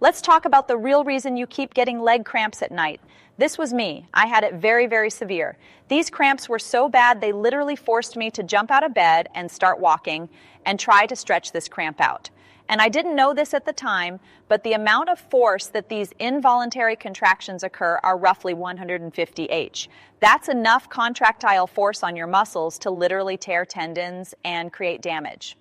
Let's talk about the real reason you keep getting leg cramps at night. This was me. I had it very, very severe. These cramps were so bad they literally forced me to jump out of bed and start walking and try to stretch this cramp out. And I didn't know this at the time, but the amount of force that these involuntary contractions occur are roughly 150 H. That's enough contractile force on your muscles to literally tear tendons and create damage.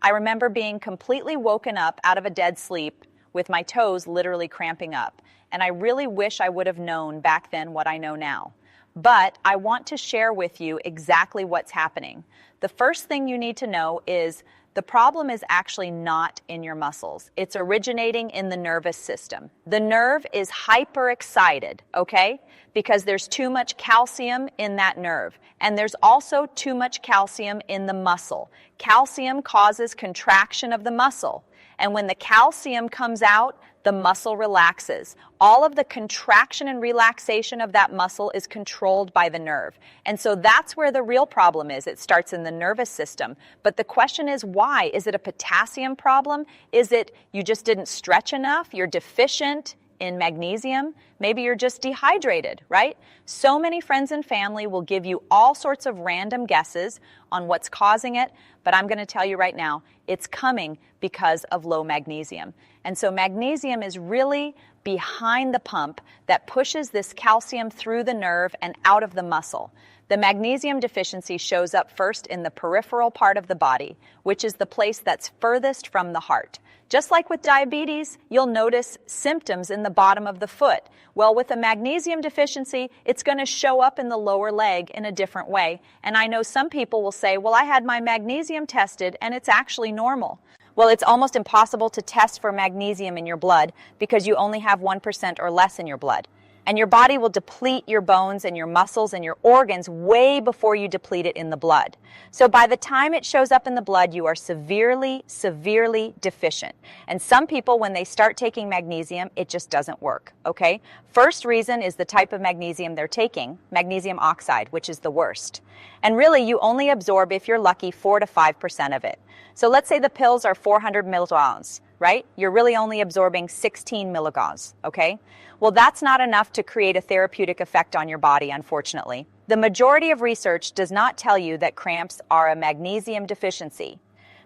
I remember being completely woken up out of a dead sleep with my toes literally cramping up. And I really wish I would have known back then what I know now. But I want to share with you exactly what's happening. The first thing you need to know is the problem is actually not in your muscles. It's originating in the nervous system. The nerve is hyperexcited, okay? Because there's too much calcium in that nerve. And there's also too much calcium in the muscle. Calcium causes contraction of the muscle. And when the calcium comes out, the muscle relaxes. All of the contraction and relaxation of that muscle is controlled by the nerve. And so that's where the real problem is. It starts in the nervous system. But the question is why? Is it a potassium problem? Is it you just didn't stretch enough? You're deficient in magnesium? Maybe you're just dehydrated, right? So many friends and family will give you all sorts of random guesses on what's causing it, but I'm going to tell you right now, it's coming because of low magnesium. And so magnesium is really behind the pump that pushes this calcium through the nerve and out of the muscle. The magnesium deficiency shows up first in the peripheral part of the body, which is the place that's furthest from the heart. Just like with diabetes, you'll notice symptoms in the bottom of the foot. Well, with a magnesium deficiency, it's going to show up in the lower leg in a different way. And I know some people will say, well, I had my magnesium tested and it's actually normal. Well, it's almost impossible to test for magnesium in your blood because you only have 1% or less in your blood. And your body will deplete your bones and your muscles and your organs way before you deplete it in the blood. So by the time it shows up in the blood, you are severely, severely deficient. And some people, when they start taking magnesium, it just doesn't work, okay? First reason is the type of magnesium they're taking, magnesium oxide, which is the worst. And really, you only absorb, if you're lucky, 4 to 5% of it. So let's say the pills are 400 milligrams, right? You're really only absorbing 16 milligrams, okay? Well, that's not enough to create a therapeutic effect on your body, unfortunately. The majority of research does not tell you that cramps are a magnesium deficiency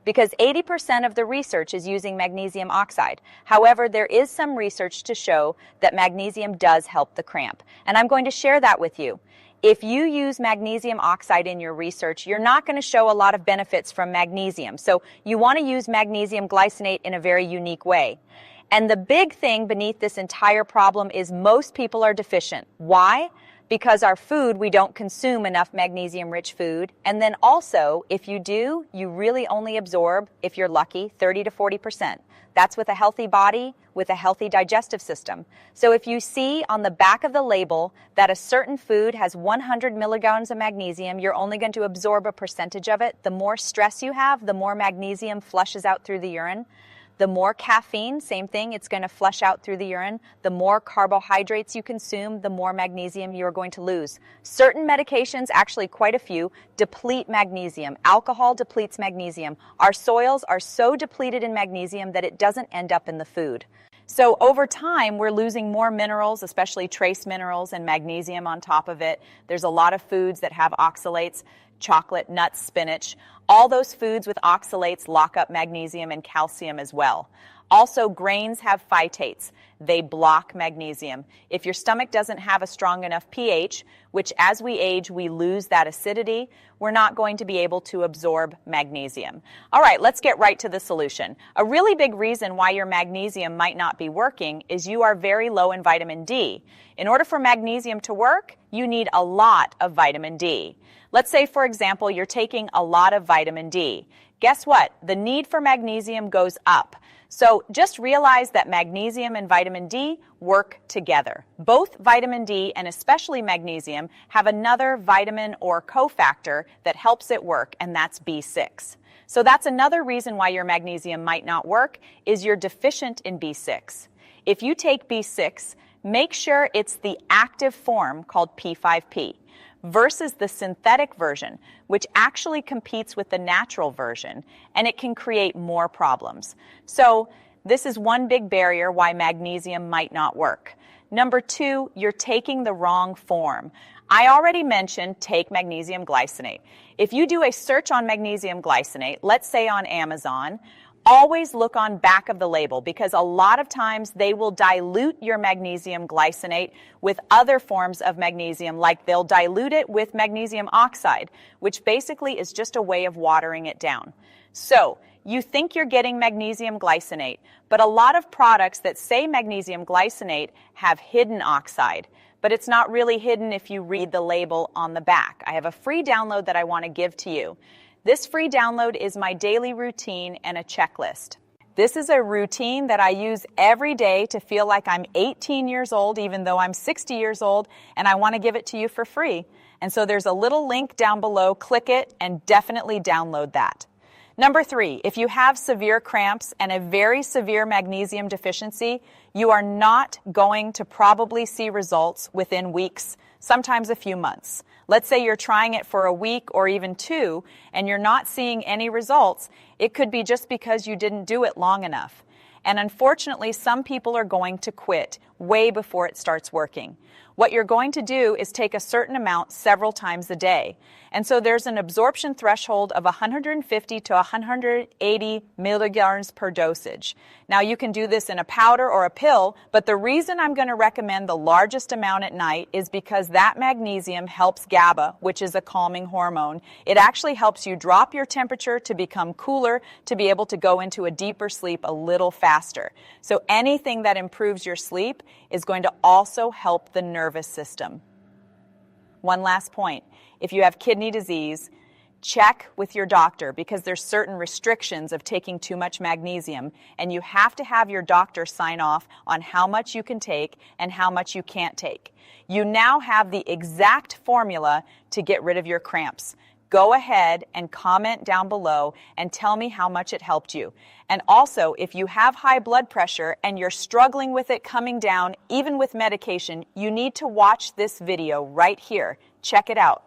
because 80% of the research is using magnesium oxide. However, there is some research to show that magnesium does help the cramp, and I'm going to share that with you. If you use magnesium oxide in your research, you're not going to show a lot of benefits from magnesium. So you want to use magnesium glycinate in a very unique way. And the big thing beneath this entire problem is most people are deficient. Why? Because our food, we don't consume enough magnesium-rich food. And then also, if you do, you really only absorb, if you're lucky, 30 to 40%. That's with a healthy body, with a healthy digestive system. So if you see on the back of the label that a certain food has 100 milligrams of magnesium, you're only going to absorb a percentage of it. The more stress you have, the more magnesium flushes out through the urine. The more caffeine, same thing, it's going to flush out through the urine. The more carbohydrates you consume, the more magnesium you're going to lose. Certain medications, actually quite a few, deplete magnesium. Alcohol depletes magnesium. Our soils are so depleted in magnesium that it doesn't end up in the food. So over time, we're losing more minerals, especially trace minerals and magnesium on top of it. There's a lot of foods that have oxalates, chocolate, nuts, spinach. All those foods with oxalates lock up magnesium and calcium as well. Also, grains have phytates. They block magnesium. If your stomach doesn't have a strong enough pH, which as we age, we lose that acidity, we're not going to be able to absorb magnesium. All right, let's get right to the solution. A really big reason why your magnesium might not be working is you are very low in vitamin D. In order for magnesium to work, you need a lot of vitamin D. Let's say, for example, you're taking a lot of vitamin D. Guess what? The need for magnesium goes up. So just realize that magnesium and vitamin D work together. Both vitamin D and especially magnesium have another vitamin or cofactor that helps it work, and that's B6. So that's another reason why your magnesium might not work, is you're deficient in B6. If you take B6, make sure it's the active form called P5P versus the synthetic version, which actually competes with the natural version, and it can create more problems. So This is one big barrier why magnesium might not work. Number 2, you're taking the wrong form. I already mentioned take magnesium glycinate. If you do a search on magnesium glycinate, let's say on Amazon, always look on back of the label because a lot of times they will dilute your magnesium glycinate with other forms of magnesium, like they'll dilute it with magnesium oxide, which basically is just a way of watering it down. So, you think you're getting magnesium glycinate, but a lot of products that say magnesium glycinate have hidden oxide, but it's not really hidden if you read the label on the back. I have a free download that I want to give to you. This free download is my daily routine and a checklist. This is a routine that I use every day to feel like I'm 18 years old, even though I'm 60 years old, and I want to give it to you for free. And so there's a little link down below. Click it and definitely download that. Number 3, if you have severe cramps and a very severe magnesium deficiency, you are not going to probably see results within weeks, sometimes a few months. Let's say you're trying it for a week or even 2 and you're not seeing any results. It could be just because you didn't do it long enough. And unfortunately, some people are going to quit way before it starts working. What you're going to do is take a certain amount several times a day. And so there's an absorption threshold of 150 to 180 milligrams per dosage. Now you can do this in a powder or a pill, but the reason I'm going to recommend the largest amount at night is because that magnesium helps GABA, which is a calming hormone. It actually helps you drop your temperature to become cooler, to be able to go into a deeper sleep a little faster. So anything that improves your sleep is going to also help the nervous system. One last point. If you have kidney disease, check with your doctor because there's certain restrictions of taking too much magnesium, and you have to have your doctor sign off on how much you can take and how much you can't take. You now have the exact formula to get rid of your cramps. Go ahead and comment down below and tell me how much it helped you. And also, if you have high blood pressure and you're struggling with it coming down, even with medication, you need to watch this video right here. Check it out.